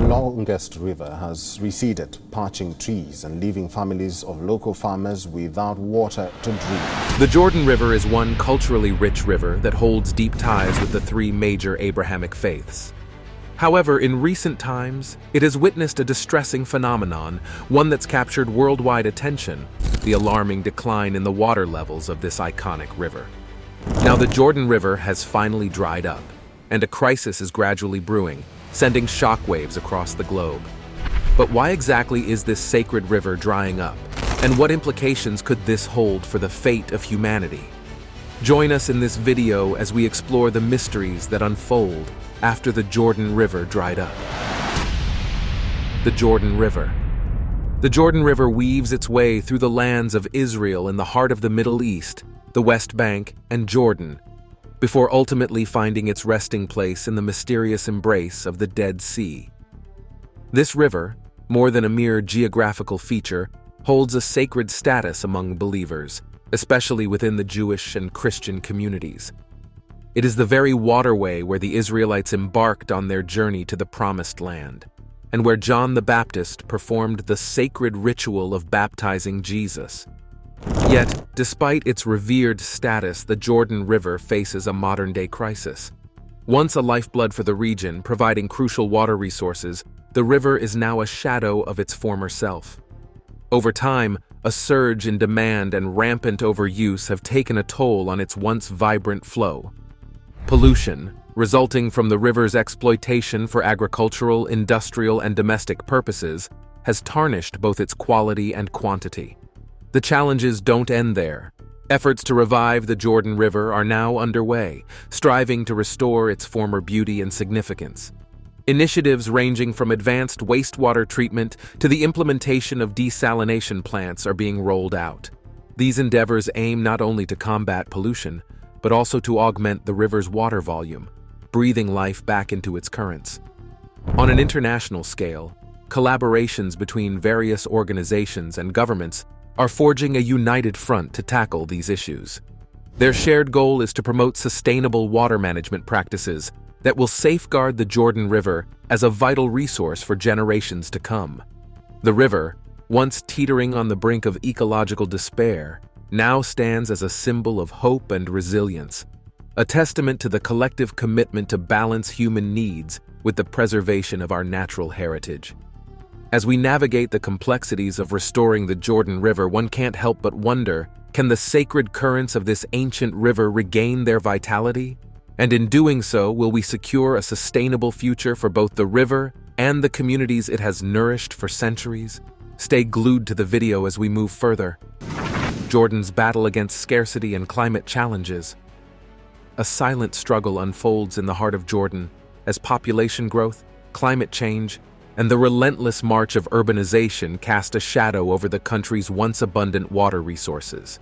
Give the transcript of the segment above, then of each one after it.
longest river has receded, parching trees and leaving families of local farmers without water to drink. The Jordan River is one culturally rich river that holds deep ties with the three major Abrahamic faiths. However, in recent times, it has witnessed a distressing phenomenon, one that's captured worldwide attention: the alarming decline in the water levels of this iconic river. Now, the Jordan River has finally dried up, and a crisis is gradually brewing, sending shockwaves across the globe. But why exactly is this sacred river drying up? And what implications could this hold for the fate of humanity? Join us in this video as we explore the mysteries that unfold after the Jordan River dried up. The Jordan River. The Jordan River weaves its way through the lands of Israel in the heart of the Middle East, the West Bank, and Jordan, before ultimately finding its resting place in the mysterious embrace of the Dead Sea. This river, more than a mere geographical feature, holds a sacred status among believers, especially within the Jewish and Christian communities. It is the very waterway where the Israelites embarked on their journey to the Promised Land, and where John the Baptist performed the sacred ritual of baptizing Jesus. Yet, despite its revered status, the Jordan River faces a modern-day crisis. Once a lifeblood for the region, providing crucial water resources, the river is now a shadow of its former self. Over time, a surge in demand and rampant overuse have taken a toll on its once vibrant flow. Pollution, resulting from the river's exploitation for agricultural, industrial, and domestic purposes, has tarnished both its quality and quantity. The challenges don't end there. Efforts to revive the Jordan River are now underway, striving to restore its former beauty and significance. Initiatives ranging from advanced wastewater treatment to the implementation of desalination plants are being rolled out. These endeavors aim not only to combat pollution, but also to augment the river's water volume, breathing life back into its currents. On an international scale, collaborations between various organizations and governments are forging a united front to tackle these issues. Their shared goal is to promote sustainable water management practices that will safeguard the Jordan River as a vital resource for generations to come. The river, once teetering on the brink of ecological despair, now stands as a symbol of hope and resilience, a testament to the collective commitment to balance human needs with the preservation of our natural heritage. As we navigate the complexities of restoring the Jordan River, one can't help but wonder, can the sacred currents of this ancient river regain their vitality? And in doing so, will we secure a sustainable future for both the river and the communities it has nourished for centuries? Stay glued to the video as we move further. Jordan's battle against scarcity and climate challenges. A silent struggle unfolds in the heart of Jordan as population growth, climate change, and the relentless march of urbanization cast a shadow over the country's once abundant water resources.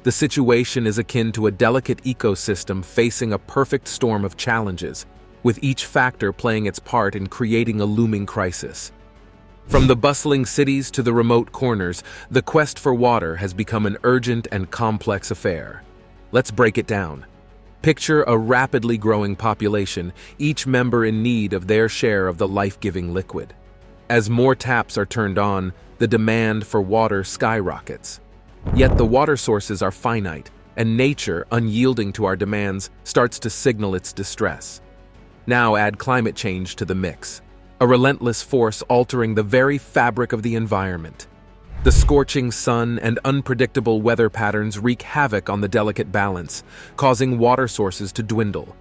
The situation is akin to a delicate ecosystem facing a perfect storm of challenges, with each factor playing its part in creating a looming crisis. From the bustling cities to the remote corners, the quest for water has become an urgent and complex affair. Let's break it down. Picture a rapidly growing population, each member in need of their share of the life-giving liquid. As more taps are turned on, the demand for water skyrockets. Yet the water sources are finite, and nature, unyielding to our demands, starts to signal its distress. Now add climate change to the mix, a relentless force altering the very fabric of the environment. The scorching sun and unpredictable weather patterns wreak havoc on the delicate balance, causing water sources to dwindle.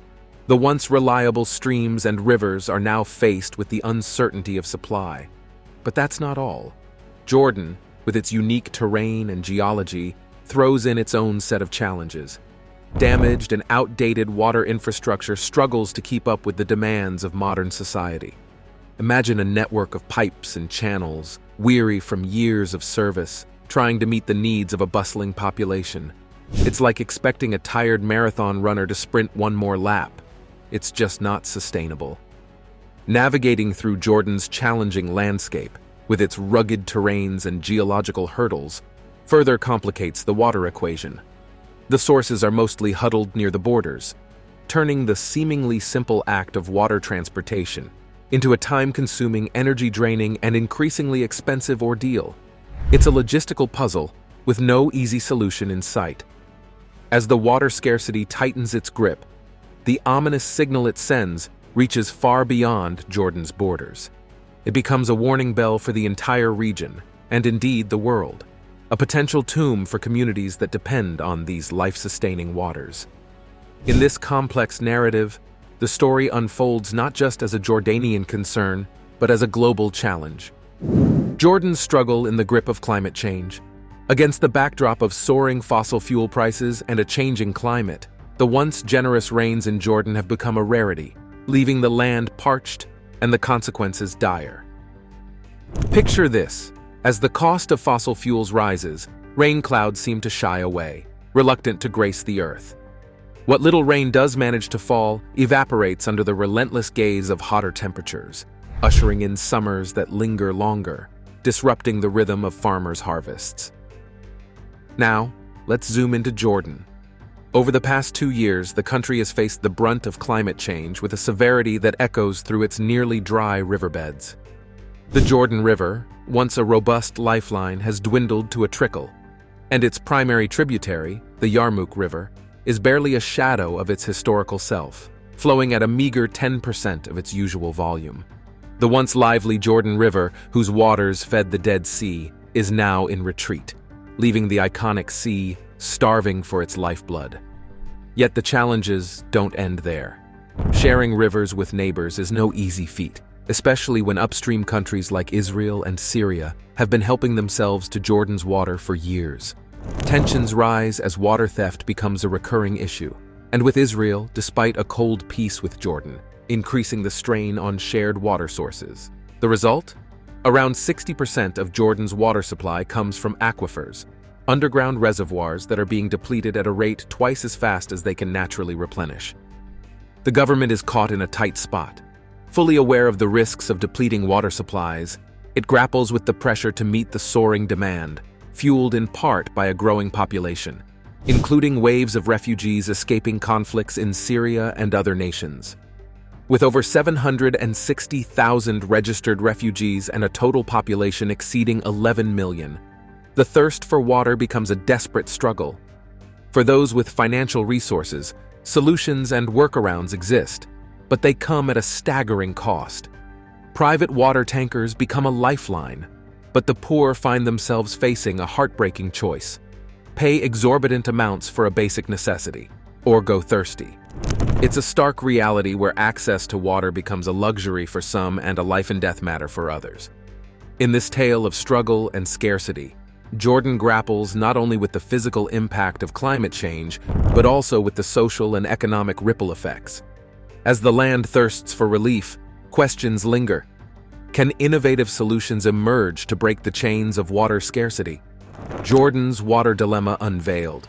The once reliable streams and rivers are now faced with the uncertainty of supply. But that's not all. Jordan, with its unique terrain and geology, throws in its own set of challenges. Damaged and outdated water infrastructure struggles to keep up with the demands of modern society. Imagine a network of pipes and channels, weary from years of service, trying to meet the needs of a bustling population. It's like expecting a tired marathon runner to sprint one more lap. It's just not sustainable. Navigating through Jordan's challenging landscape, with its rugged terrains and geological hurdles, further complicates the water equation. The sources are mostly huddled near the borders, turning the seemingly simple act of water transportation into a time-consuming, energy-draining, and increasingly expensive ordeal. It's a logistical puzzle with no easy solution in sight. As the water scarcity tightens its grip, the ominous signal it sends reaches far beyond Jordan's borders. It becomes a warning bell for the entire region, and indeed the world, a potential tomb for communities that depend on these life-sustaining waters. In this complex narrative, the story unfolds not just as a Jordanian concern, but as a global challenge. Jordan's struggle in the grip of climate change. Against the backdrop of soaring fossil fuel prices and a changing climate, the once generous rains in Jordan have become a rarity, leaving the land parched and the consequences dire. Picture this: as the cost of fossil fuels rises, rain clouds seem to shy away, reluctant to grace the earth. What little rain does manage to fall evaporates under the relentless gaze of hotter temperatures, ushering in summers that linger longer, disrupting the rhythm of farmers' harvests. Now, let's zoom into Jordan. Over the past 2 years, the country has faced the brunt of climate change with a severity that echoes through its nearly dry riverbeds. The Jordan River, once a robust lifeline, has dwindled to a trickle, and its primary tributary, the Yarmouk River, is barely a shadow of its historical self, flowing at a meager 10% of its usual volume. The once lively Jordan River, whose waters fed the Dead Sea, is now in retreat, leaving the iconic sea starving for its lifeblood. Yet the challenges don't end there. Sharing rivers with neighbors is no easy feat, especially when upstream countries like Israel and Syria have been helping themselves to Jordan's water for years. Tensions rise as water theft becomes a recurring issue, and with Israel, despite a cold peace with Jordan, increasing the strain on shared water sources. The result? Around 60% of Jordan's water supply comes from aquifers, underground reservoirs that are being depleted at a rate twice as fast as they can naturally replenish. The government is caught in a tight spot. Fully aware of the risks of depleting water supplies, it grapples with the pressure to meet the soaring demand, fueled in part by a growing population, including waves of refugees escaping conflicts in Syria and other nations. With over 760,000 registered refugees and a total population exceeding 11 million, the thirst for water becomes a desperate struggle. For those with financial resources, solutions and workarounds exist, but they come at a staggering cost. Private water tankers become a lifeline, but the poor find themselves facing a heartbreaking choice: pay exorbitant amounts for a basic necessity, or go thirsty. It's a stark reality where access to water becomes a luxury for some and a life-and-death matter for others. In this tale of struggle and scarcity, Jordan grapples not only with the physical impact of climate change, but also with the social and economic ripple effects. As the land thirsts for relief, questions linger. Can innovative solutions emerge to break the chains of water scarcity? Jordan's water dilemma unveiled.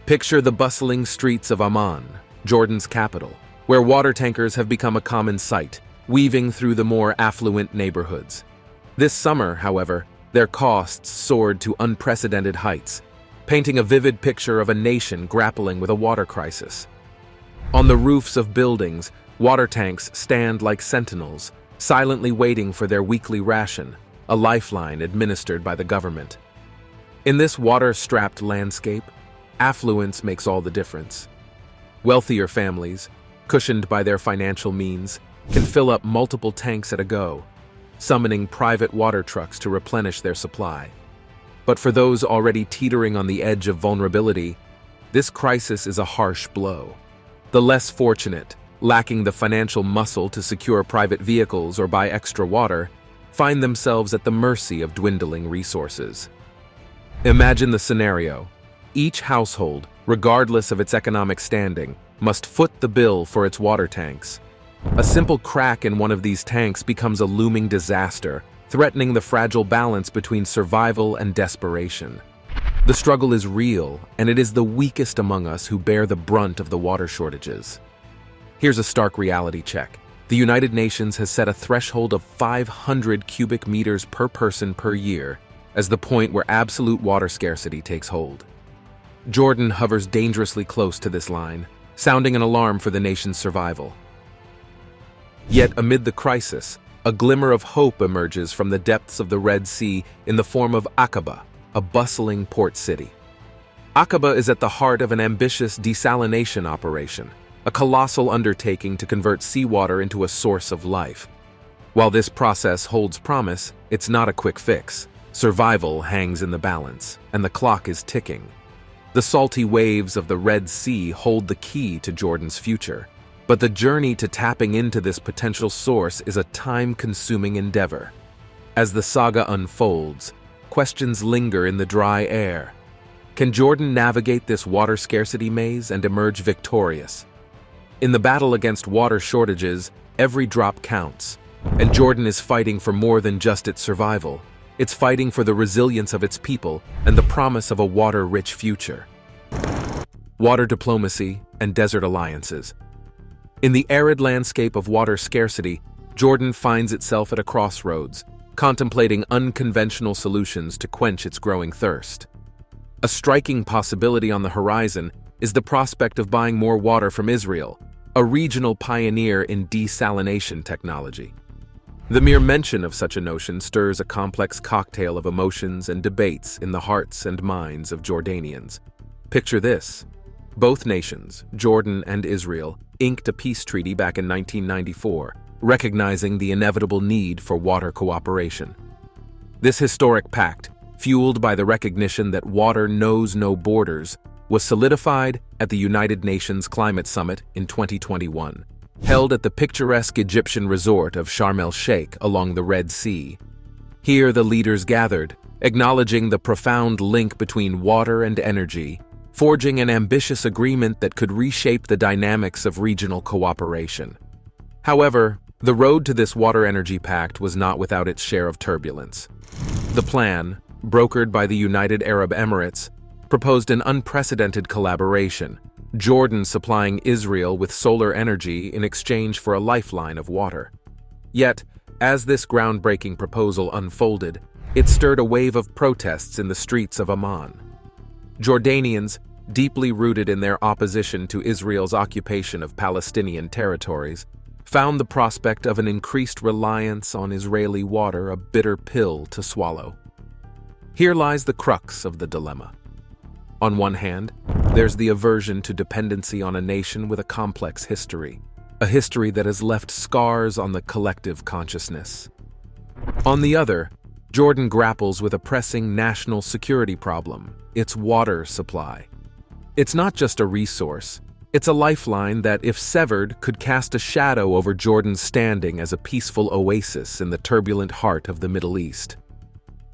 Picture the bustling streets of Amman, Jordan's capital, where water tankers have become a common sight, weaving through the more affluent neighborhoods. This summer, however, their costs soared to unprecedented heights, painting a vivid picture of a nation grappling with a water crisis. On the roofs of buildings, water tanks stand like sentinels, silently waiting for their weekly ration, a lifeline administered by the government. In this water-strapped landscape, affluence makes all the difference. Wealthier families, cushioned by their financial means, can fill up multiple tanks at a go, summoning private water trucks to replenish their supply. But for those already teetering on the edge of vulnerability, this crisis is a harsh blow. The less fortunate, lacking the financial muscle to secure private vehicles or buy extra water, find themselves at the mercy of dwindling resources. Imagine the scenario. Each household, regardless of its economic standing, must foot the bill for its water tanks. A simple crack in one of these tanks becomes a looming disaster, threatening the fragile balance between survival and desperation. The struggle is real, and it is the weakest among us who bear the brunt of the water shortages. Here's a stark reality check. The United Nations has set a threshold of 500 cubic meters per person per year as the point where absolute water scarcity takes hold. Jordan hovers dangerously close to this line, sounding an alarm for the nation's survival. Yet amid the crisis, a glimmer of hope emerges from the depths of the Red Sea in the form of Aqaba, a bustling port city. Aqaba is at the heart of an ambitious desalination operation, a colossal undertaking to convert seawater into a source of life. While this process holds promise, it's not a quick fix. Survival hangs in the balance, and the clock is ticking. The salty waves of the Red Sea hold the key to Jordan's future, but the journey to tapping into this potential source is a time-consuming endeavor. As the saga unfolds, questions linger in the dry air. Can Jordan navigate this water scarcity maze and emerge victorious? In the battle against water shortages, every drop counts, and Jordan is fighting for more than just its survival. It's fighting for the resilience of its people and the promise of a water-rich future. Water diplomacy and desert alliances. In the arid landscape of water scarcity, Jordan finds itself at a crossroads, contemplating unconventional solutions to quench its growing thirst. A striking possibility on the horizon is the prospect of buying more water from Israel, a regional pioneer in desalination technology. The mere mention of such a notion stirs a complex cocktail of emotions and debates in the hearts and minds of Jordanians. Picture this. Both nations, Jordan and Israel, inked a peace treaty back in 1994, recognizing the inevitable need for water cooperation. This historic pact, fueled by the recognition that water knows no borders, was solidified at the United Nations Climate Summit in 2021, held at the picturesque Egyptian resort of Sharm el-Sheikh along the Red Sea. Here the leaders gathered, acknowledging the profound link between water and energy, forging an ambitious agreement that could reshape the dynamics of regional cooperation. However, the road to this water-energy pact was not without its share of turbulence. The plan, brokered by the United Arab Emirates, proposed an unprecedented collaboration, Jordan supplying Israel with solar energy in exchange for a lifeline of water. Yet, as this groundbreaking proposal unfolded, it stirred a wave of protests in the streets of Amman. Jordanians, deeply rooted in their opposition to Israel's occupation of Palestinian territories, found the prospect of an increased reliance on Israeli water a bitter pill to swallow. Here lies the crux of the dilemma. On one hand, there's the aversion to dependency on a nation with a complex history, a history that has left scars on the collective consciousness. On the other, Jordan grapples with a pressing national security problem, its water supply. It's not just a resource, it's a lifeline that, if severed, could cast a shadow over Jordan's standing as a peaceful oasis in the turbulent heart of the Middle East.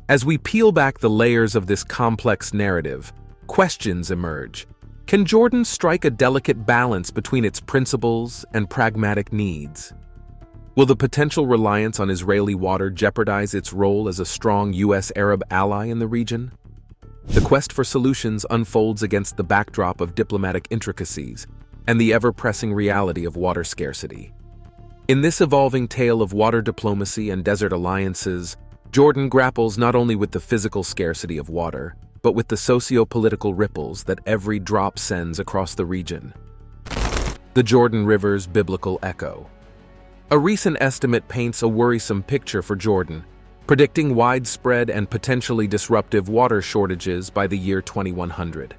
As we peel back the layers of this complex narrative, questions emerge. Can Jordan strike a delicate balance between its principles and pragmatic needs? Will the potential reliance on Israeli water jeopardize its role as a strong U.S. Arab ally in the region? The quest for solutions unfolds against the backdrop of diplomatic intricacies and the ever-pressing reality of water scarcity. In this evolving tale of water diplomacy and desert alliances, Jordan grapples not only with the physical scarcity of water, but with the socio-political ripples that every drop sends across the region. The Jordan River's biblical echo. A recent estimate paints a worrisome picture for Jordan, predicting widespread and potentially disruptive water shortages by the year 2100.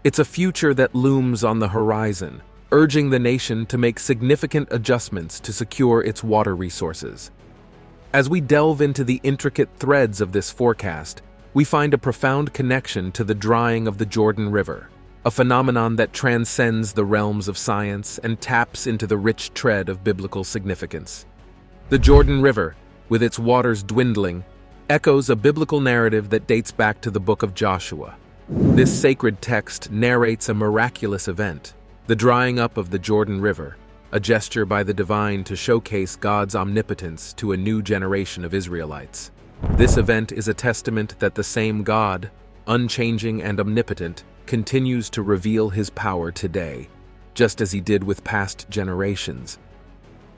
It's a future that looms on the horizon, urging the nation to make significant adjustments to secure its water resources. As we delve into the intricate threads of this forecast, we find a profound connection to the drying of the Jordan River, a phenomenon that transcends the realms of science and taps into the rich thread of biblical significance. The Jordan River, with its waters dwindling, echoes a biblical narrative that dates back to the book of Joshua. This sacred text narrates a miraculous event, the drying up of the Jordan River, a gesture by the divine to showcase God's omnipotence to a new generation of Israelites. This event is a testament that the same God, unchanging and omnipotent, continues to reveal his power today, just as he did with past generations.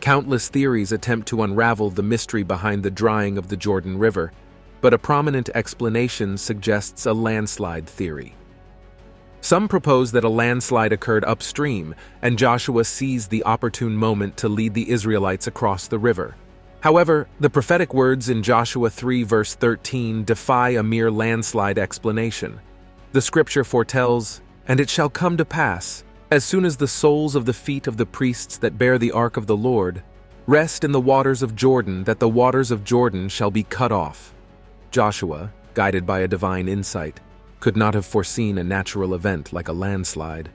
Countless theories attempt to unravel the mystery behind the drying of the Jordan River, but a prominent explanation suggests a landslide theory. Some propose that a landslide occurred upstream, and Joshua seized the opportune moment to lead the Israelites across the river. However, the prophetic words in Joshua 3 verse 13 defy a mere landslide explanation. The scripture foretells, "And it shall come to pass, as soon as the soles of the feet of the priests that bear the ark of the Lord rest in the waters of Jordan, that the waters of Jordan shall be cut off." Joshua, guided by a divine insight, could not have foreseen a natural event like a landslide.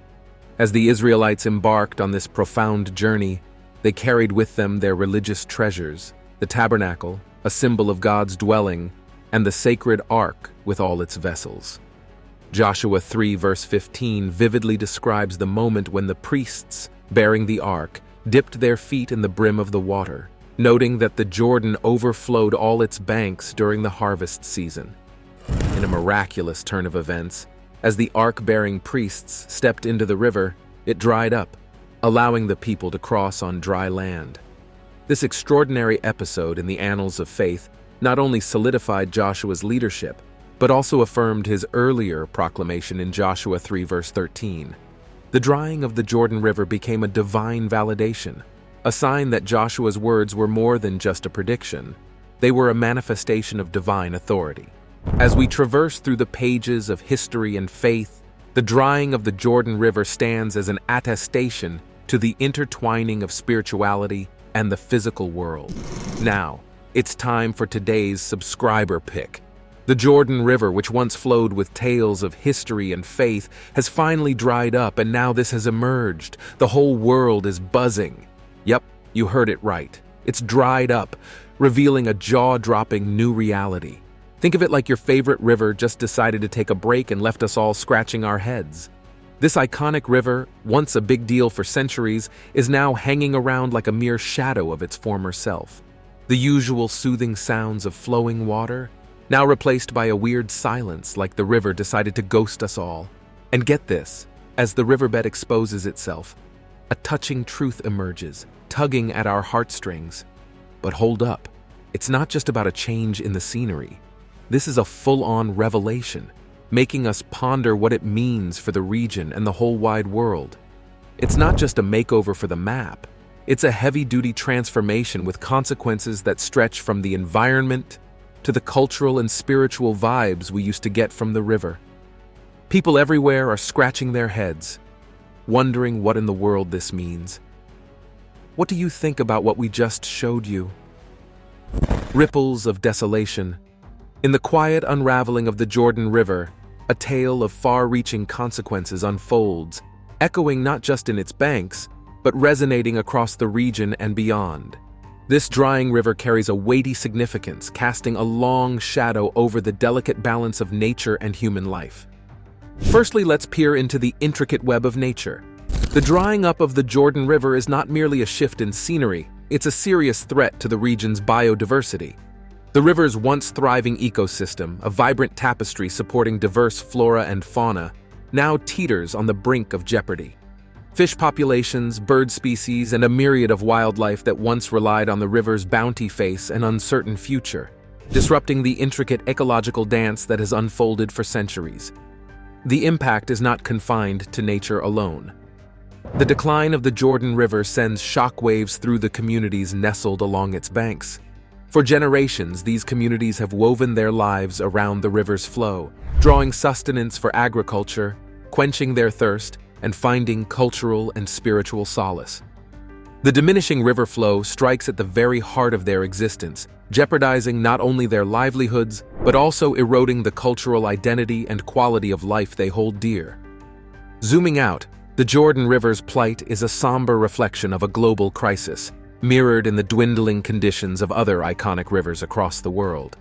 As the Israelites embarked on this profound journey, they carried with them their religious treasures, the tabernacle, a symbol of God's dwelling, and the sacred ark with all its vessels. Joshua 3 verse 15 vividly describes the moment when the priests, bearing the ark, dipped their feet in the brim of the water, noting that the Jordan overflowed all its banks during the harvest season. In a miraculous turn of events, as the ark-bearing priests stepped into the river, it dried up, allowing the people to cross on dry land. This extraordinary episode in the annals of faith not only solidified Joshua's leadership, but also affirmed his earlier proclamation in Joshua 3 verse 13. The drying of the Jordan River became a divine validation, a sign that Joshua's words were more than just a prediction. They were a manifestation of divine authority. As we traverse through the pages of history and faith, the drying of the Jordan River stands as an attestation to the intertwining of spirituality and the physical world. Now, it's time for today's subscriber pick. The Jordan River, which once flowed with tales of history and faith, has finally dried up, and now this has emerged. The whole world is buzzing. Yep, you heard it right. It's dried up, revealing a jaw-dropping new reality. Think of it like your favorite river just decided to take a break and left us all scratching our heads. This iconic river, once a big deal for centuries, is now hanging around like a mere shadow of its former self. The usual soothing sounds of flowing water, now replaced by a weird silence like the river decided to ghost us all. And get this, as the riverbed exposes itself, a touching truth emerges, tugging at our heartstrings. But hold up, it's not just about a change in the scenery. This is a full-on revelation, making us ponder what it means for the region and the whole wide world. It's not just a makeover for the map. It's a heavy-duty transformation with consequences that stretch from the environment to the cultural and spiritual vibes we used to get from the river. People everywhere are scratching their heads, wondering what in the world this means. What do you think about what we just showed you? Ripples of desolation. In the quiet unraveling of the Jordan River, a tale of far-reaching consequences unfolds, echoing not just in its banks, but resonating across the region and beyond. This drying river carries a weighty significance, casting a long shadow over the delicate balance of nature and human life. Firstly, let's peer into the intricate web of nature. The drying up of the Jordan River is not merely a shift in scenery, it's a serious threat to the region's biodiversity. The river's once thriving ecosystem, a vibrant tapestry supporting diverse flora and fauna, now teeters on the brink of jeopardy. Fish populations, bird species, and a myriad of wildlife that once relied on the river's bounty face an uncertain future, disrupting the intricate ecological dance that has unfolded for centuries. The impact is not confined to nature alone. The decline of the Jordan River sends shockwaves through the communities nestled along its banks. For generations, these communities have woven their lives around the river's flow, drawing sustenance for agriculture, quenching their thirst, and finding cultural and spiritual solace. The diminishing river flow strikes at the very heart of their existence, jeopardizing not only their livelihoods, but also eroding the cultural identity and quality of life they hold dear. Zooming out, the Jordan River's plight is a somber reflection of a global crisis, mirrored in the dwindling conditions of other iconic rivers across the world.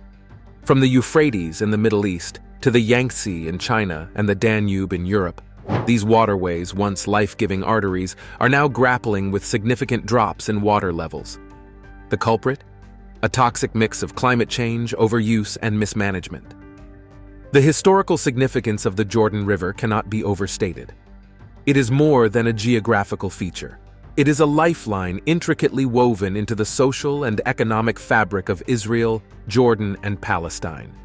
From the Euphrates in the Middle East to the Yangtze in China and the Danube in Europe, these waterways, once life-giving arteries, are now grappling with significant drops in water levels. The culprit? A toxic mix of climate change, overuse, and mismanagement. The historical significance of the Jordan River cannot be overstated. It is more than a geographical feature. It is a lifeline intricately woven into the social and economic fabric of Israel, Jordan, and Palestine.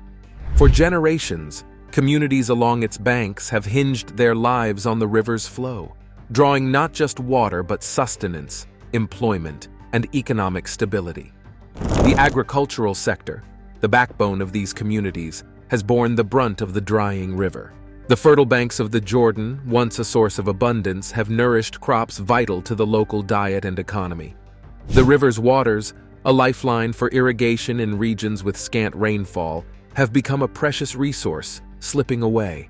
For generations, Communities along its banks have hinged their lives on the river's flow, drawing not just water but sustenance, employment, and economic stability. The agricultural sector, the backbone of these communities, has borne the brunt of the drying river. The fertile banks of the Jordan, once a source of abundance, have nourished crops vital to the local diet and economy. The river's waters, a lifeline for irrigation in regions with scant rainfall, have become a precious resource, slipping away.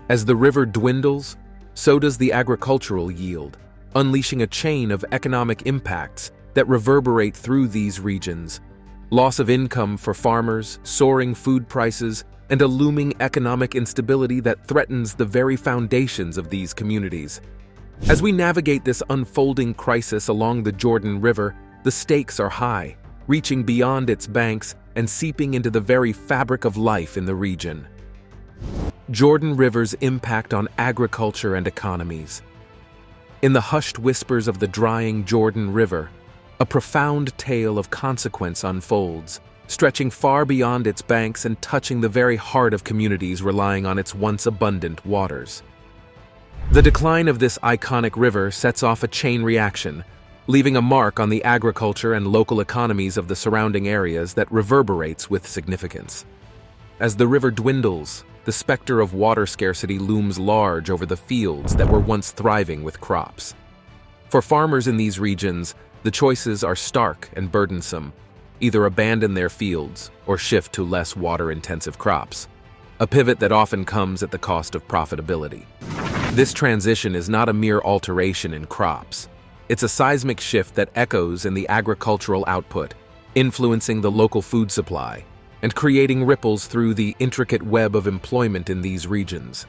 As the river dwindles, so does the agricultural yield, unleashing a chain of economic impacts that reverberate through these regions. Loss of income for farmers, soaring food prices, and a looming economic instability that threatens the very foundations of these communities. As we navigate this unfolding crisis along the Jordan River, the stakes are high, reaching beyond its banks and seeping into the very fabric of life in the region. Jordan River's impact on agriculture and economies. In the hushed whispers of the drying Jordan River, a profound tale of consequence unfolds, stretching far beyond its banks and touching the very heart of communities relying on its once abundant waters. The decline of this iconic river sets off a chain reaction, leaving a mark on the agriculture and local economies of the surrounding areas that reverberates with significance. As the river dwindles, the specter of water scarcity looms large over the fields that were once thriving with crops. For farmers in these regions, the choices are stark and burdensome: either abandon their fields or shift to less water-intensive crops, a pivot that often comes at the cost of profitability. This transition is not a mere alteration in crops. It's a seismic shift that echoes in the agricultural output, influencing the local food supply and creating ripples through the intricate web of employment in these regions.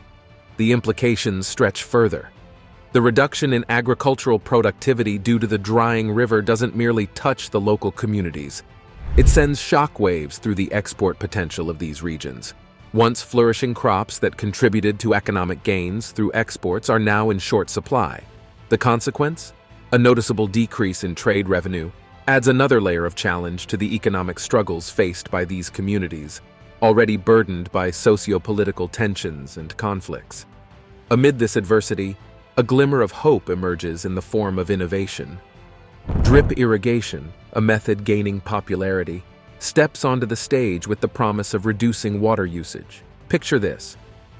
The implications stretch further. The reduction in agricultural productivity due to the drying river doesn't merely touch the local communities. It sends shockwaves through the export potential of these regions. Once flourishing crops that contributed to economic gains through exports are now in short supply. The consequence? A noticeable decrease in trade revenue adds another layer of challenge to the economic struggles faced by these communities, already burdened by socio-political tensions and conflicts. Amid this adversity, a glimmer of hope emerges in the form of innovation. Drip irrigation, a method gaining popularity, steps onto the stage with the promise of reducing water usage. Picture this: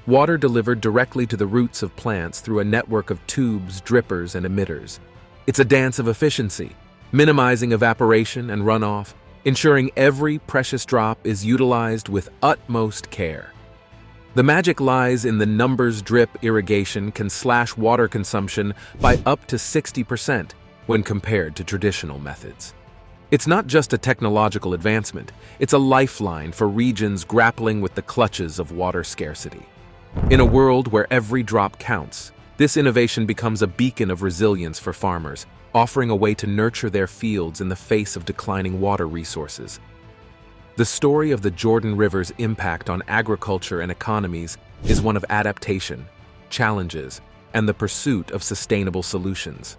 water delivered directly to the roots of plants through a network of tubes, drippers, and emitters. It's a dance of efficiency, minimizing evaporation and runoff, ensuring every precious drop is utilized with utmost care. The magic lies in the numbers. Drip irrigation can slash water consumption by up to 60% when compared to traditional methods. It's not just a technological advancement, it's a lifeline for regions grappling with the clutches of water scarcity. In a world where every drop counts, this innovation becomes a beacon of resilience for farmers, offering a way to nurture their fields in the face of declining water resources. The story of the Jordan River's impact on agriculture and economies is one of adaptation, challenges, and the pursuit of sustainable solutions.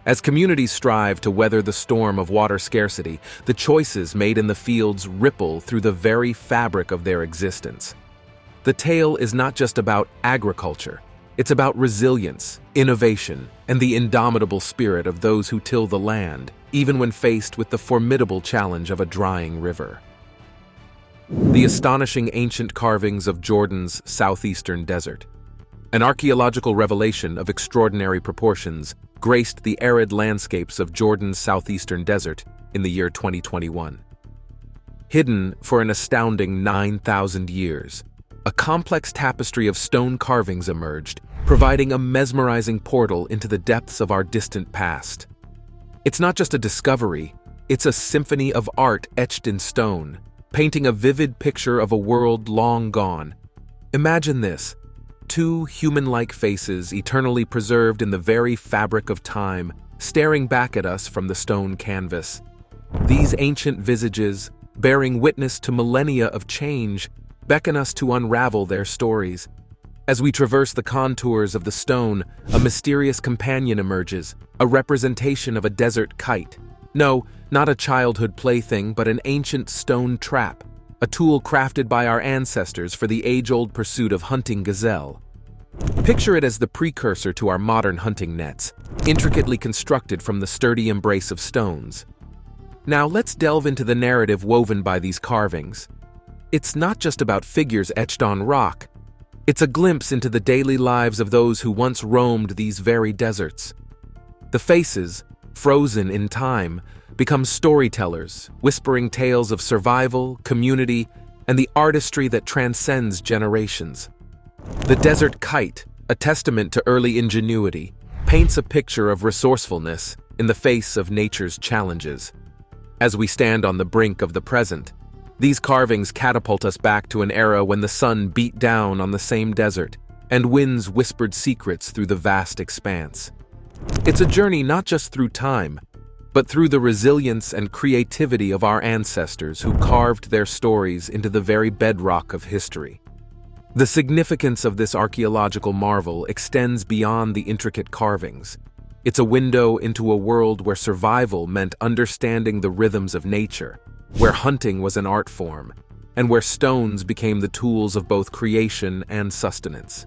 As communities strive to weather the storm of water scarcity, the choices made in the fields ripple through the very fabric of their existence. The tale is not just about agriculture, it's about resilience, innovation, and the indomitable spirit of those who till the land, even when faced with the formidable challenge of a drying river. The astonishing ancient carvings of Jordan's southeastern desert. An archaeological revelation of extraordinary proportions graced the arid landscapes of Jordan's southeastern desert in the year 2021. Hidden for an astounding 9,000 years, a complex tapestry of stone carvings emerged, providing a mesmerizing portal into the depths of our distant past. It's not just a discovery, it's a symphony of art etched in stone, painting a vivid picture of a world long gone. Imagine this: two human-like faces eternally preserved in the very fabric of time, staring back at us from the stone canvas. These ancient visages, bearing witness to millennia of change, beckon us to unravel their stories. As we traverse the contours of the stone, a mysterious companion emerges, a representation of a desert kite. No, not a childhood plaything, but an ancient stone trap, a tool crafted by our ancestors for the age-old pursuit of hunting gazelle. Picture it as the precursor to our modern hunting nets, intricately constructed from the sturdy embrace of stones. Now let's delve into the narrative woven by these carvings. It's not just about figures etched on rock. It's a glimpse into the daily lives of those who once roamed these very deserts. The faces, frozen in time, become storytellers, whispering tales of survival, community, and the artistry that transcends generations. The desert kite, a testament to early ingenuity, paints a picture of resourcefulness in the face of nature's challenges. As we stand on the brink of the present, these carvings catapult us back to an era when the sun beat down on the same desert and winds whispered secrets through the vast expanse. It's a journey not just through time, but through the resilience and creativity of our ancestors who carved their stories into the very bedrock of history. The significance of this archaeological marvel extends beyond the intricate carvings. It's a window into a world where survival meant understanding the rhythms of nature, where hunting was an art form, and where stones became the tools of both creation and sustenance.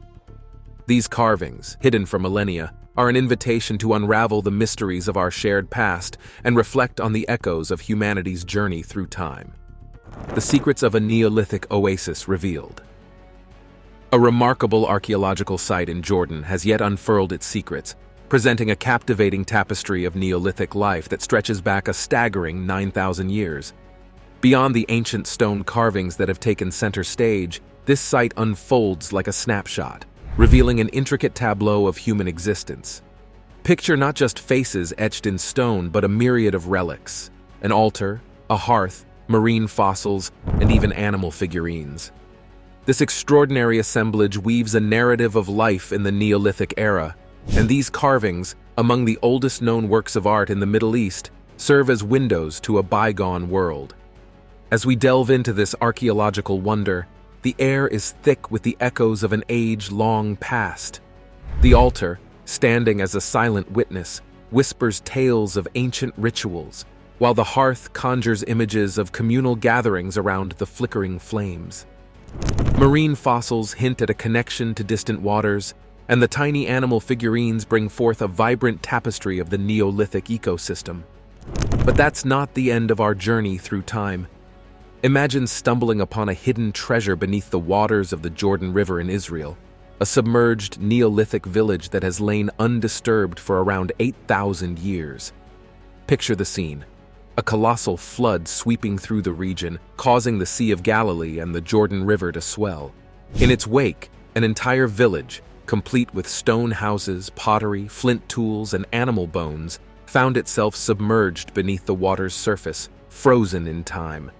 These carvings, hidden for millennia, are an invitation to unravel the mysteries of our shared past and reflect on the echoes of humanity's journey through time. The secrets of a Neolithic oasis revealed. A remarkable archaeological site in Jordan has yet unfurled its secrets, presenting a captivating tapestry of Neolithic life that stretches back a staggering 9,000 years. Beyond the ancient stone carvings that have taken center stage, this site unfolds like a snapshot, revealing an intricate tableau of human existence. Picture not just faces etched in stone, but a myriad of relics: an altar, a hearth, marine fossils, and even animal figurines. This extraordinary assemblage weaves a narrative of life in the Neolithic era, and these carvings, among the oldest known works of art in the Middle East, serve as windows to a bygone world. As we delve into this archaeological wonder, the air is thick with the echoes of an age long past. The altar, standing as a silent witness, whispers tales of ancient rituals, while the hearth conjures images of communal gatherings around the flickering flames. Marine fossils hint at a connection to distant waters, and the tiny animal figurines bring forth a vibrant tapestry of the Neolithic ecosystem. But that's not the end of our journey through time. Imagine stumbling upon a hidden treasure beneath the waters of the Jordan River in Israel, a submerged Neolithic village that has lain undisturbed for around 8,000 years. Picture the scene: a colossal flood sweeping through the region, causing the Sea of Galilee and the Jordan River to swell. In its wake, an entire village, complete with stone houses, pottery, flint tools, and animal bones, found itself submerged beneath the water's surface, frozen in time.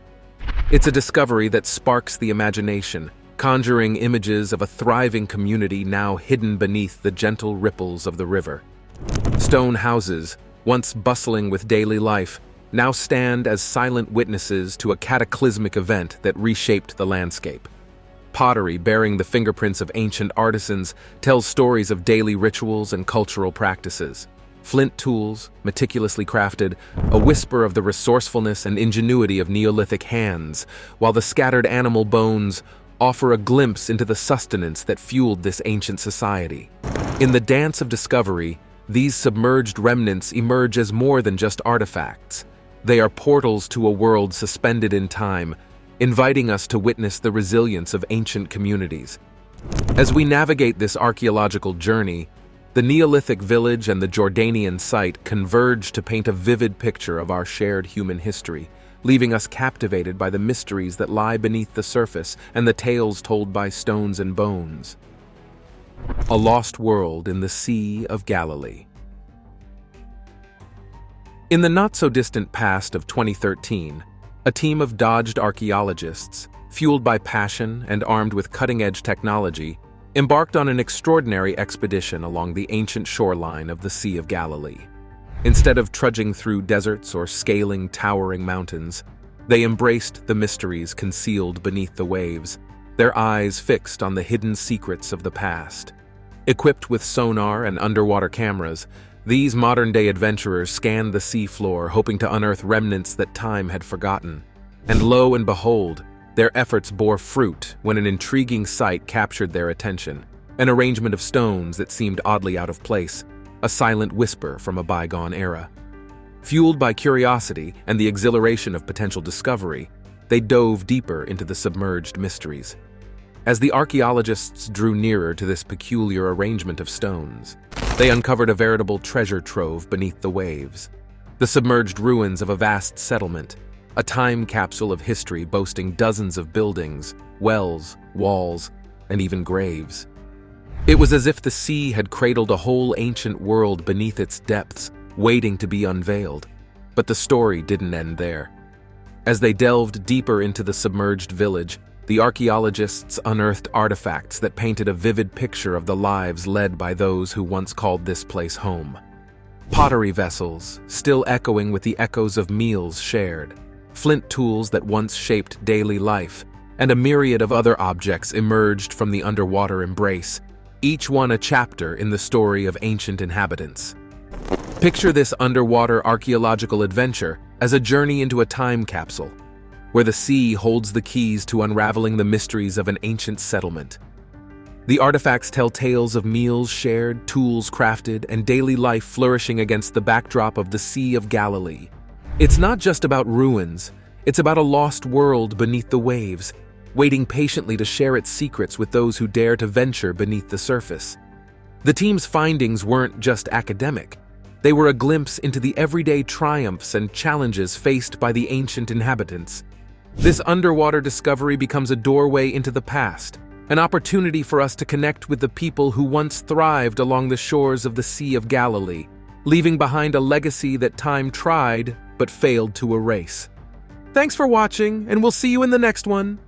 It's a discovery that sparks the imagination, conjuring images of a thriving community now hidden beneath the gentle ripples of the river. Stone houses, once bustling with daily life, now stand as silent witnesses to a cataclysmic event that reshaped the landscape. Pottery, bearing the fingerprints of ancient artisans, tells stories of daily rituals and cultural practices. Flint tools, meticulously crafted, a whisper of the resourcefulness and ingenuity of Neolithic hands, while the scattered animal bones offer a glimpse into the sustenance that fueled this ancient society. In the dance of discovery, these submerged remnants emerge as more than just artifacts. They are portals to a world suspended in time, inviting us to witness the resilience of ancient communities. As we navigate this archaeological journey, the Neolithic village and the Jordanian site converge to paint a vivid picture of our shared human history, leaving us captivated by the mysteries that lie beneath the surface and the tales told by stones and bones. A lost world in the Sea of Galilee. In the not-so-distant past of 2013, a team of Dodged archaeologists, fueled by passion and armed with cutting-edge technology, embarked on an extraordinary expedition along the ancient shoreline of the Sea of Galilee. Instead of trudging through deserts or scaling towering mountains, they embraced the mysteries concealed beneath the waves, their eyes fixed on the hidden secrets of the past. Equipped with sonar and underwater cameras, these modern-day adventurers scanned the seafloor, hoping to unearth remnants that time had forgotten. And lo and behold, Their efforts bore fruit when an intriguing sight captured their attention, an arrangement of stones that seemed oddly out of place, a silent whisper from a bygone era. Fueled by curiosity and the exhilaration of potential discovery, they dove deeper into the submerged mysteries. As the archaeologists drew nearer to this peculiar arrangement of stones, they uncovered a veritable treasure trove beneath the waves. The submerged ruins of a vast settlement, a time capsule of history boasting dozens of buildings, wells, walls, and even graves. It was as if the sea had cradled a whole ancient world beneath its depths, waiting to be unveiled. But the story didn't end there. As they delved deeper into the submerged village, the archaeologists unearthed artifacts that painted a vivid picture of the lives led by those who once called this place home. Pottery vessels, still echoing with the echoes of meals shared, flint tools that once shaped daily life, and a myriad of other objects emerged from the underwater embrace, each one a chapter in the story of ancient inhabitants. Picture this underwater archaeological adventure as a journey into a time capsule, where the sea holds the keys to unraveling the mysteries of an ancient settlement. The artifacts tell tales of meals shared, tools crafted, and daily life flourishing against the backdrop of the Sea of Galilee. It's not just about ruins, it's about a lost world beneath the waves, waiting patiently to share its secrets with those who dare to venture beneath the surface. The team's findings weren't just academic. They were a glimpse into the everyday triumphs and challenges faced by the ancient inhabitants. This underwater discovery becomes a doorway into the past, an opportunity for us to connect with the people who once thrived along the shores of the Sea of Galilee, leaving behind a legacy that time tried but failed to erase. Thanks for watching, and we'll see you in the next one.